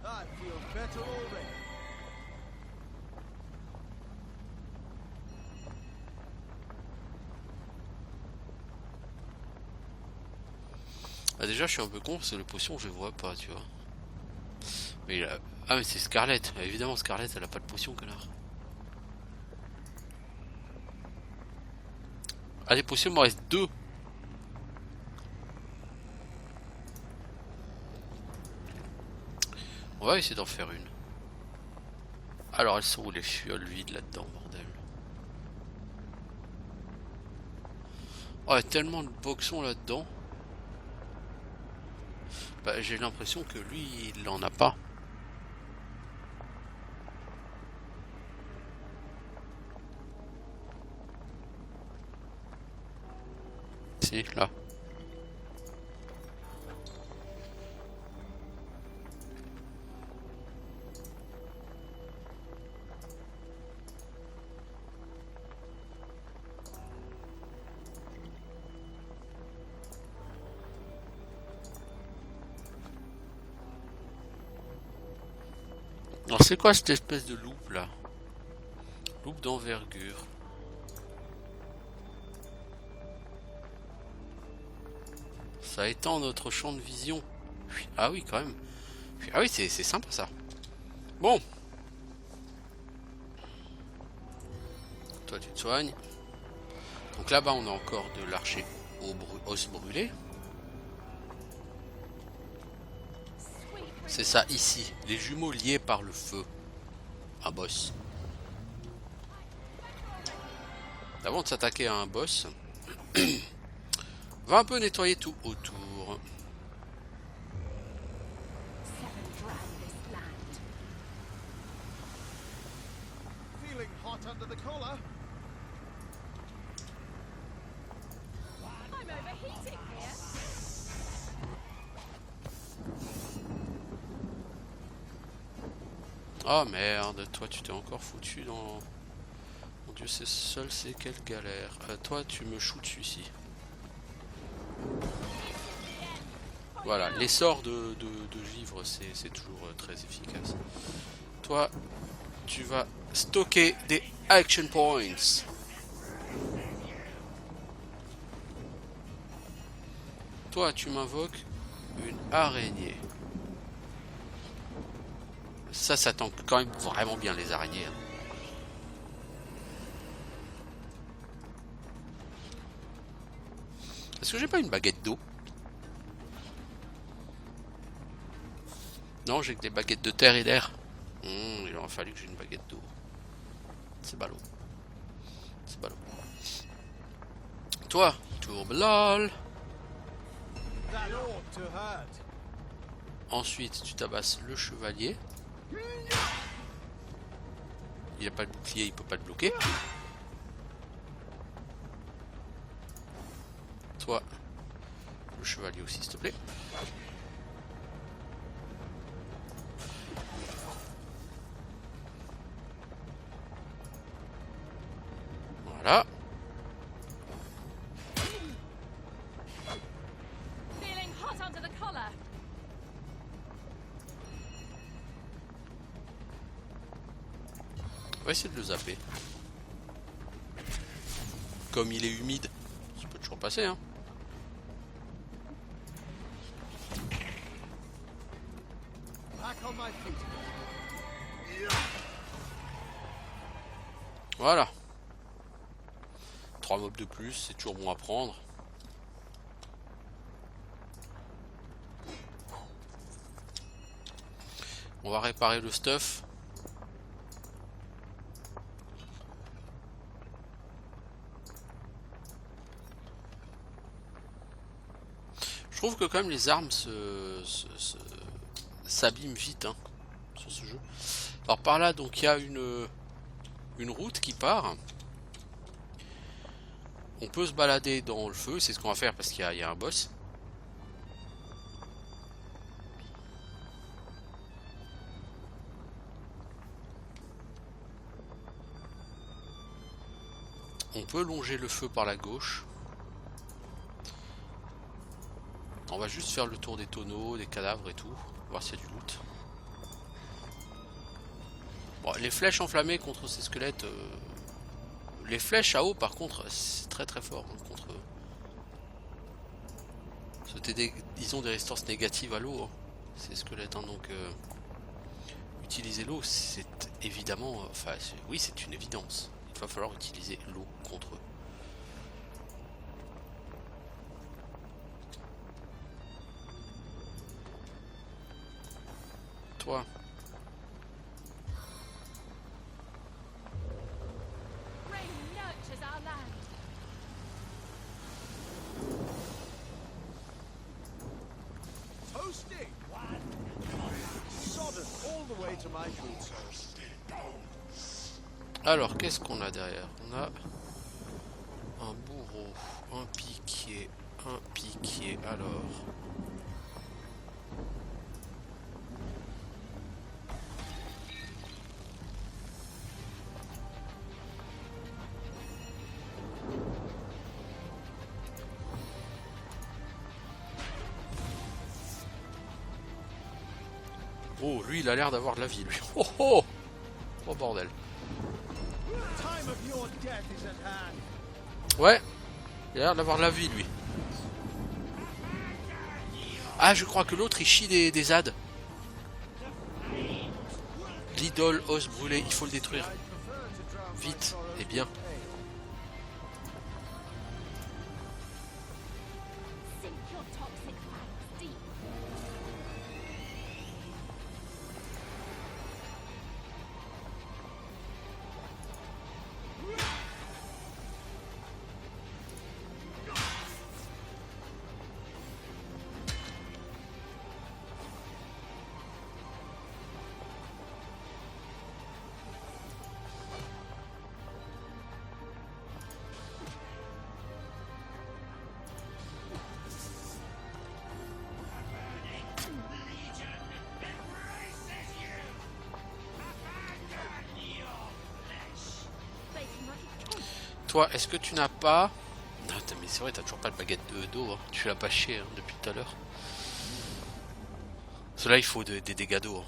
I feel better already. Ah, déjà, je suis un peu con, parce que les potions, je les vois pas, tu vois. Mais il a... Ah, mais c'est Scarlett. Évidemment, Scarlett, elle a pas de potion, connard. Ah, les potions, il m'en reste 2. On va essayer d'en faire une. Alors, elles sont où les fioles vides là-dedans, bordel? Oh, il y a tellement de boxons là-dedans. Bah, j'ai l'impression que lui, il en a pas. Si, là. Alors c'est quoi cette espèce de loupe là? Loupe d'envergure. Ça étend notre champ de vision. Ah oui quand même. Ah oui c'est sympa ça. Bon. Toi tu te soignes. Donc là-bas on a encore de l'archer os brûlé. C'est ça ici, les jumeaux liés par le feu. Un boss. Avant de s'attaquer à un boss, on va un peu nettoyer tout autour. Feeling hot under the collar. Oh merde, toi tu t'es encore foutu dans... Mon dieu, c'est seul, c'est quelle galère. Toi tu me shoots celui-ci. Voilà, l'essor de givre, c'est toujours très efficace. Toi, tu vas stocker des action points. Toi, tu m'invoques une araignée. Ça tank quand même vraiment bien les araignées. Hein. Est-ce que j'ai pas une baguette d'eau? Non, j'ai que des baguettes de terre et d'air. Il aurait fallu que j'ai une baguette d'eau. C'est ballot. C'est ballot. Toi, tourblal. That ought to hurt. Ensuite, tu tabasses le chevalier. Il a pas de bouclier, il peut pas te bloquer. Toi, le chevalier aussi, s'il te plaît. Voilà. Feeling hot under the collar. On va essayer de le zapper. Comme il est humide, ça peut toujours passer, hein. Back on my feet. Voilà. 3 mobs de plus, c'est toujours bon à prendre. On va réparer le stuff. Je trouve que quand même les armes s'abîment vite hein, sur ce jeu. Alors par là donc il y a une route qui part. On peut se balader dans le feu, c'est ce qu'on va faire parce qu'il y a un boss. On peut longer le feu par la gauche. On va juste faire le tour des tonneaux, des cadavres et tout, voir s'il y a du loot. Bon, les flèches enflammées contre ces squelettes, les flèches à eau par contre, c'est très très fort hein, contre eux. Ils ont des résistances négatives à l'eau, hein, ces squelettes, hein, donc utiliser l'eau, c'est évidemment, enfin oui c'est une évidence. Il va falloir utiliser l'eau contre eux. Toi. Rain nurtures our land. Toasty. Sodden all the way to my boots. Alors, qu'est-ce qu'on a derrière? On a un bourreau, un piquier, alors... Oh, lui, il a l'air d'avoir de la vie, lui. Oh, oh, oh bordel. Time of your death is at hand. Ouais, il a l'air d'avoir de la vie, lui. Ah, je crois que l'autre, il chie des ZAD. L'idole os brûlé, il faut le détruire. Vite et bien. Sink your toxic fangs deep. toi, est-ce que tu n'as pas... Non, mais c'est vrai, t'as toujours pas de baguette d'eau. Hein. Tu l'as pas chié hein, depuis tout à l'heure. Cela, il faut des dégâts d'eau. Hein.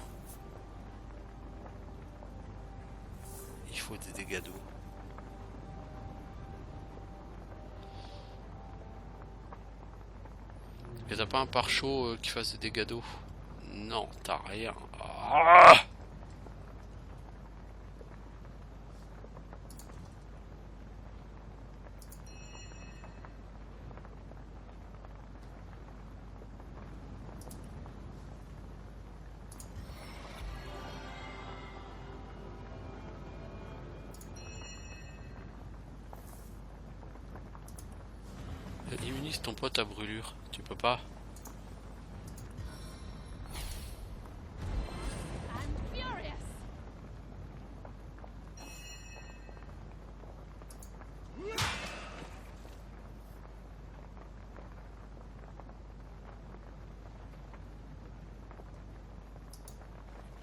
Il faut des dégâts d'eau. Et t'as pas un pare-chaud qui fasse des dégâts d'eau? Non, t'as rien. Ah, immunise ton pote à brûlure. Tu peux pas. And furious.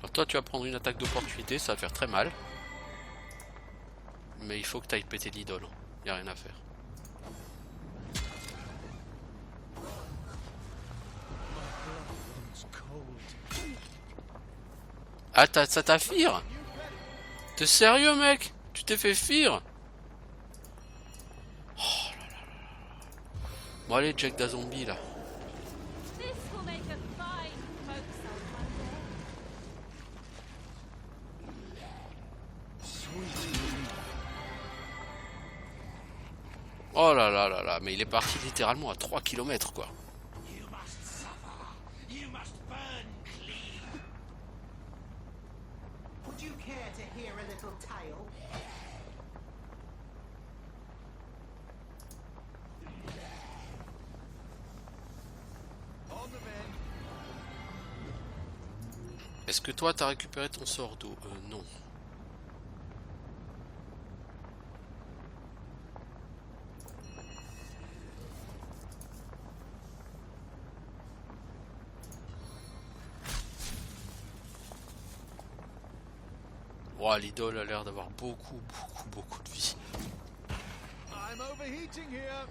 Alors toi tu vas prendre une attaque d'opportunité, ça va faire très mal. Mais il faut que tu ailles péter l'idole. Y a rien à faire. Ah ça t'a fire? T'es sérieux mec? Tu t'es fait fire? Oh là là là. Bon allez Jack da zombie là. This will make a fine forecastle one day. Oh là là là là, mais il est parti littéralement à 3 km quoi. You must suffer. You must burn clean. Would you care to hear a little tale? On the mend. Est-ce que toi t'as récupéré ton sort d'eau? Non. Oh, l'idole a l'air d'avoir beaucoup de vie. I'm overheating here.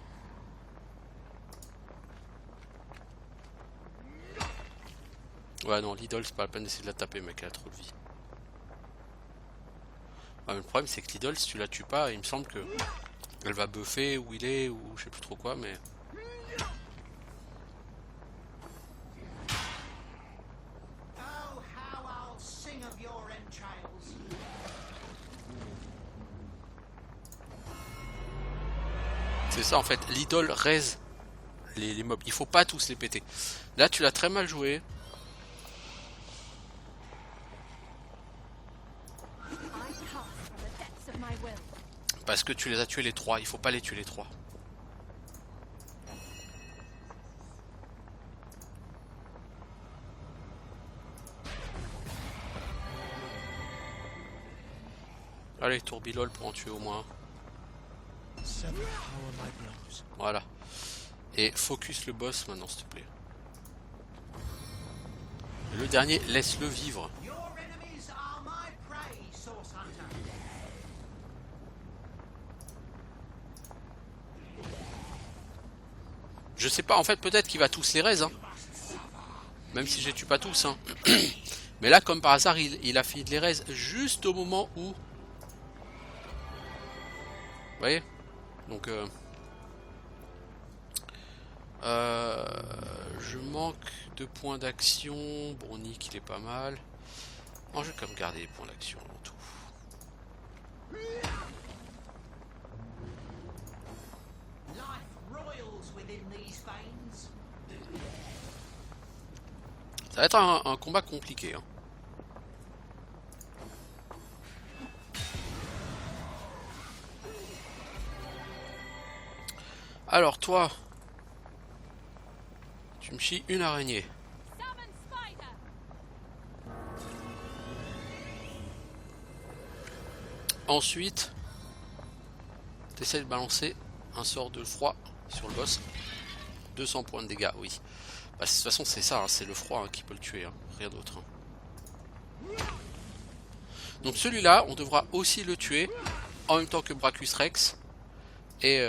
Ouais non, l'idole c'est pas la peine d'essayer de la taper mec, elle a trop de vie. Ouais, mais le problème c'est que l'idole si tu la tues pas, il me semble que elle va buffer où il est ou je sais plus trop quoi mais... Oh, how I'll sing of your entrails. C'est ça en fait, l'idole raise les mobs, il faut pas tous les péter. Là tu l'as très mal joué. I cast from the depths of my will. Parce que tu les as tués les trois, il faut pas les tuer les trois. Allez, tourbilol pour en tuer au moins. Voilà. Et focus le boss maintenant, s'il te plaît. Le dernier, laisse-le vivre. Your enemies are my prey, Source Hunter. Je sais pas, en fait, peut-être qu'il va tous les raise, hein. Même si je les tue pas tous, hein. Mais là, comme par hasard, il a fini de les raise juste au moment où... Vous voyez? Donc, je manque de points d'action. Bon, Nick, il est pas mal. Oh, je vais quand même garder les points d'action en tout. Life royals within these veins. Ça va être un combat compliqué, hein. Alors toi, tu me chies une araignée. Summon spider. Ensuite, tu essaies de balancer un sort de froid sur le boss. 200 points de dégâts, oui. Bah, de toute façon c'est ça, hein, c'est le froid hein, qui peut le tuer, hein, rien d'autre. Hein. Donc celui-là, on devra aussi le tuer en même temps que Brachus Rex. Et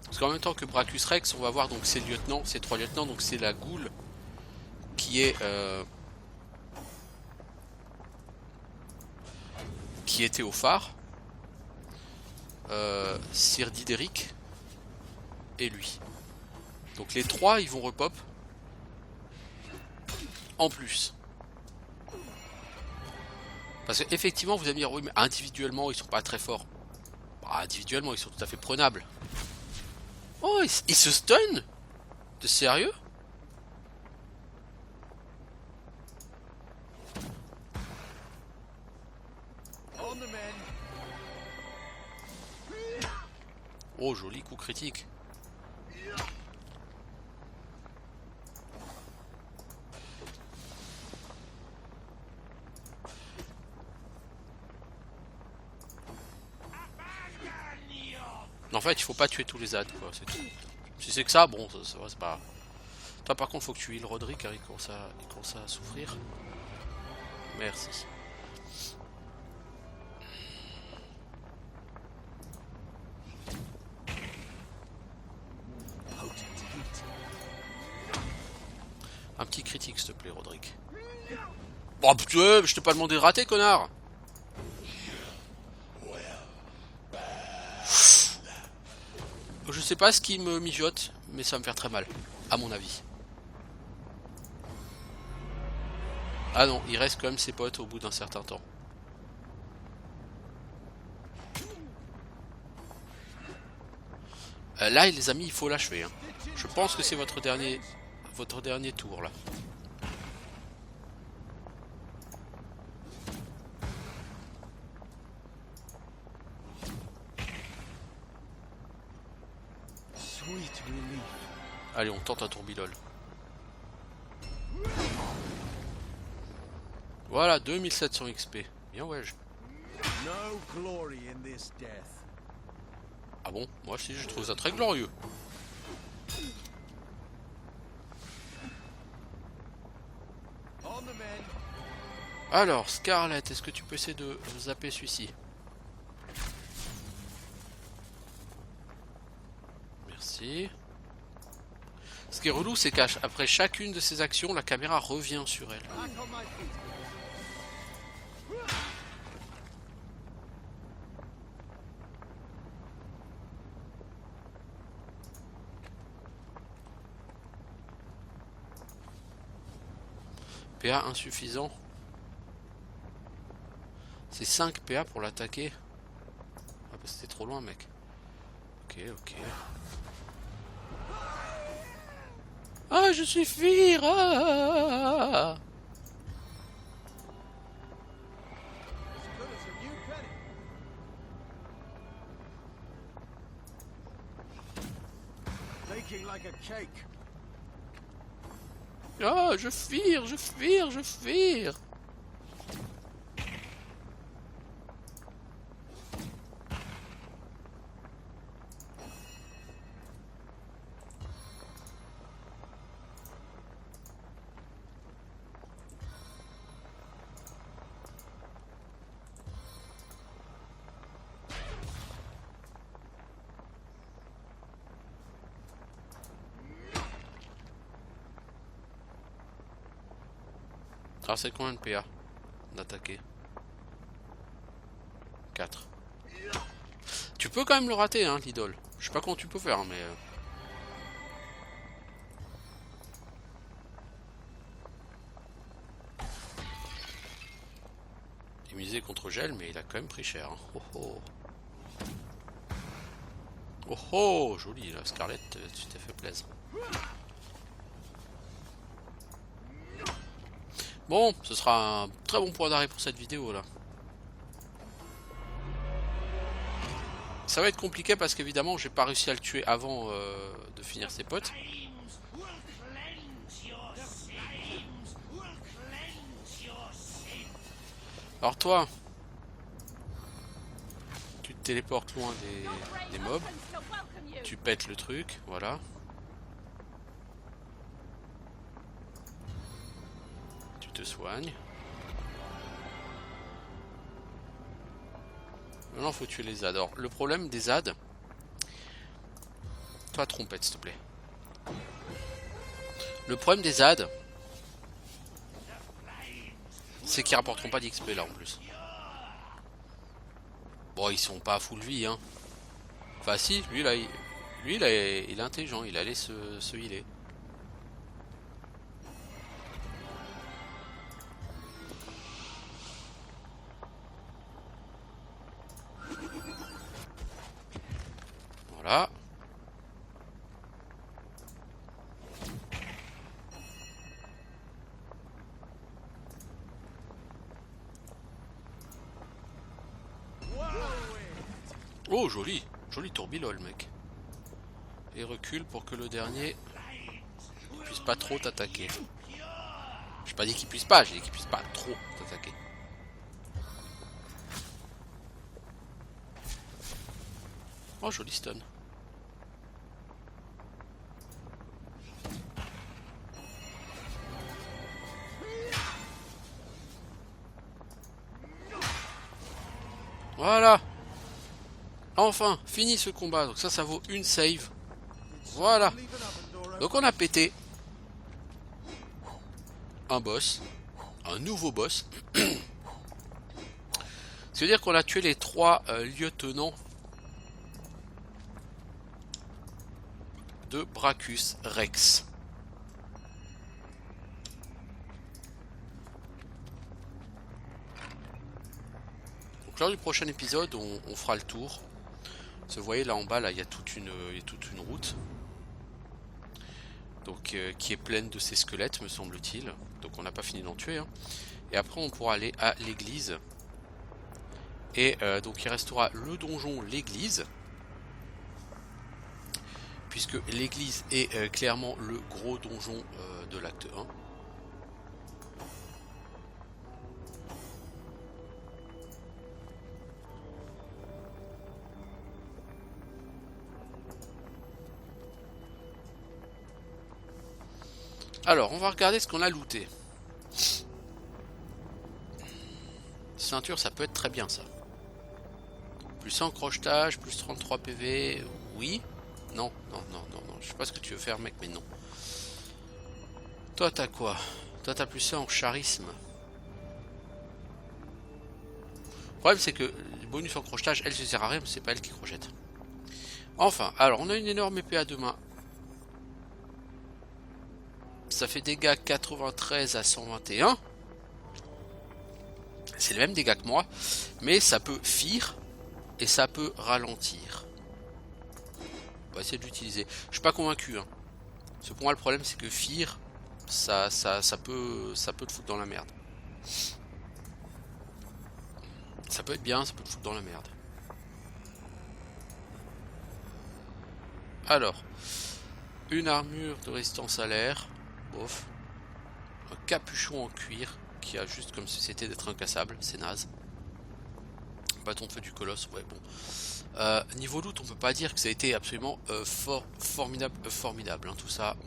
parce qu'en même temps que Brachus Rex, on va voir donc ces lieutenants, ces 3 lieutenants. Donc c'est la Goule qui était au phare, Sir Dideric et lui. Donc les 3 ils vont repop en plus. Parce qu'effectivement vous allez me dire oui mais individuellement ils sont pas très forts. Bah, individuellement ils sont tout à fait prenables. Oh ils se stun. De sérieux? Oh joli coup critique. En fait, il faut pas tuer tous les adds, quoi, c'est tout. Si c'est que ça, bon, ça va, c'est pas... Toi, par contre, faut que tu heal Roderick, car il commence à souffrir. Merci. Un petit critique, s'il te plaît, Roderick. Oh, putain, je t'ai pas demandé de rater, connard! Je sais pas ce qui me mijote, mais ça va me faire très mal, à mon avis. Ah non, il reste quand même ses potes au bout d'un certain temps. Là, les amis, il faut l'achever. Hein. Je pense que c'est votre dernier tour, là. Allez, on tente un tourbillol. Voilà, 2700 XP. Bien, ouais. Ah bon? Moi aussi, je trouve ça très glorieux. Alors, Scarlett, est-ce que tu peux essayer de zapper celui-ci? Merci. Ce qui est relou, c'est qu'après chacune de ses actions, la caméra revient sur elle. PA insuffisant. C'est 5 PA pour l'attaquer. Ah bah c'était trop loin mec. Ok, ok. Ah je suis Fir. Ah. Ah je Fir, je Fir, je Fir. Alors c'est combien de PA d'attaquer? 4. Tu peux quand même le rater hein l'idole. Je sais pas comment tu peux faire mais... Il misait contre gel mais il a quand même pris cher. Hein. Oh oh. Oh oh, joli la Scarlett, tu t'es fait plaisir. Bon, ce sera un très bon point d'arrêt pour cette vidéo là. Ça va être compliqué parce qu'évidemment j'ai pas réussi à le tuer avant de finir ses potes. Alors toi, tu te téléportes loin des mobs, tu pètes le truc, voilà. Tu te soignes. Maintenant, faut tuer les ZAD. Alors, le problème des ZAD... Toi, trompette, s'il te plaît. Le problème des ZAD... c'est qu'ils rapporteront pas d'XP là en plus. Bon, ils sont pas à full vie, hein. Enfin, si, lui là, il est intelligent, il allait se healer. Voilà. Oh, joli. Joli tourbilol, mec. Et recule pour que le dernier ne puisse pas trop t'attaquer. J'ai pas dit qu'il puisse pas, j'ai dit qu'il puisse pas trop t'attaquer. Oh, joli stun. Voilà. Enfin, fini ce combat. Donc ça vaut une save. Voilà. Donc on a pété un boss. Un nouveau boss. C'est-à-dire qu'on a tué les 3 lieutenants de Brachus Rex. Donc lors du prochain épisode, on fera le tour. Vous voyez là en bas, là il y a toute une route. Donc qui est pleine de ces squelettes, me semble-t-il. Donc on n'a pas fini d'en tuer. Hein. Et après on pourra aller à l'église. Et donc il restera le donjon, l'église. Puisque l'église est clairement le gros donjon de l'acte 1. Alors, on va regarder ce qu'on a looté. Ceinture, ça peut être très bien ça. Plus 100 crochetage, plus 33 PV. Oui. Non, non, non, non, non. Je sais pas ce que tu veux faire, mec, mais non. Toi, t'as quoi? Toi, t'as plus ça en charisme. Le problème, c'est que le bonus en crochetage, elle se sert à rien, mais c'est pas elle qui crochette. Enfin, alors, on a une énorme épée à 2 mains. Ça fait dégâts 93 à 121. C'est le même dégâts que moi. Mais ça peut fear et ça peut ralentir. On va essayer de l'utiliser. Je suis pas convaincu. Hein. Parce que pour moi le problème c'est que fear, ça peut te foutre dans la merde. Ça peut être bien, ça peut te foutre dans la merde. Alors, une armure de résistance à l'air. Bof. Un capuchon en cuir qui a juste comme société d'être incassable, c'est naze. Bâton de feu du colosse, ouais bon. Niveau loot, on peut pas dire que ça a été absolument formidable hein, tout ça.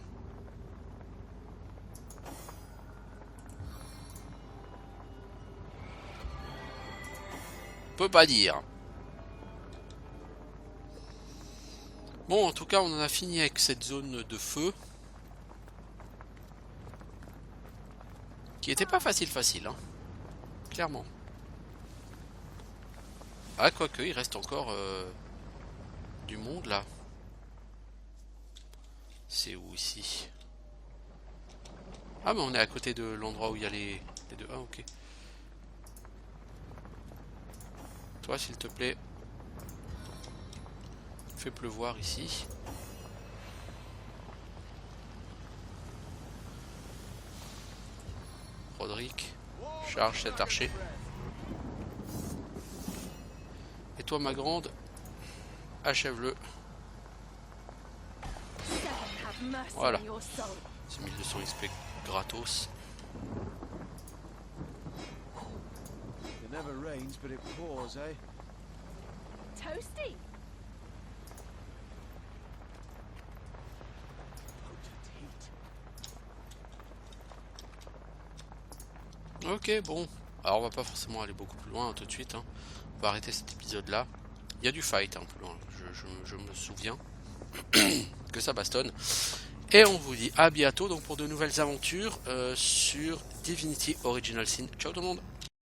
On peut pas dire. Bon, en tout cas, on en a fini avec cette zone de feu. Qui était pas facile, hein. Clairement. Ah, quoique, il reste encore du monde là. C'est où ici? Ah, mais on est à côté de l'endroit où il y a les deux. Ah, ok. Toi, s'il te plaît. Fais pleuvoir ici. Roderick, charge cet archer. Et toi, ma grande, achève-le. Voilà. C'est 1200 XP gratos. It never rains, but it pours, eh? Toasty. Ok, bon. Alors on va pas forcément aller beaucoup plus loin hein, tout de suite. Hein. va arrêter cet épisode là. Il y a du fight un peu loin, je me souviens que ça bastonne. Et on vous dit à bientôt donc pour de nouvelles aventures sur Divinity Original Sin. Ciao tout le monde.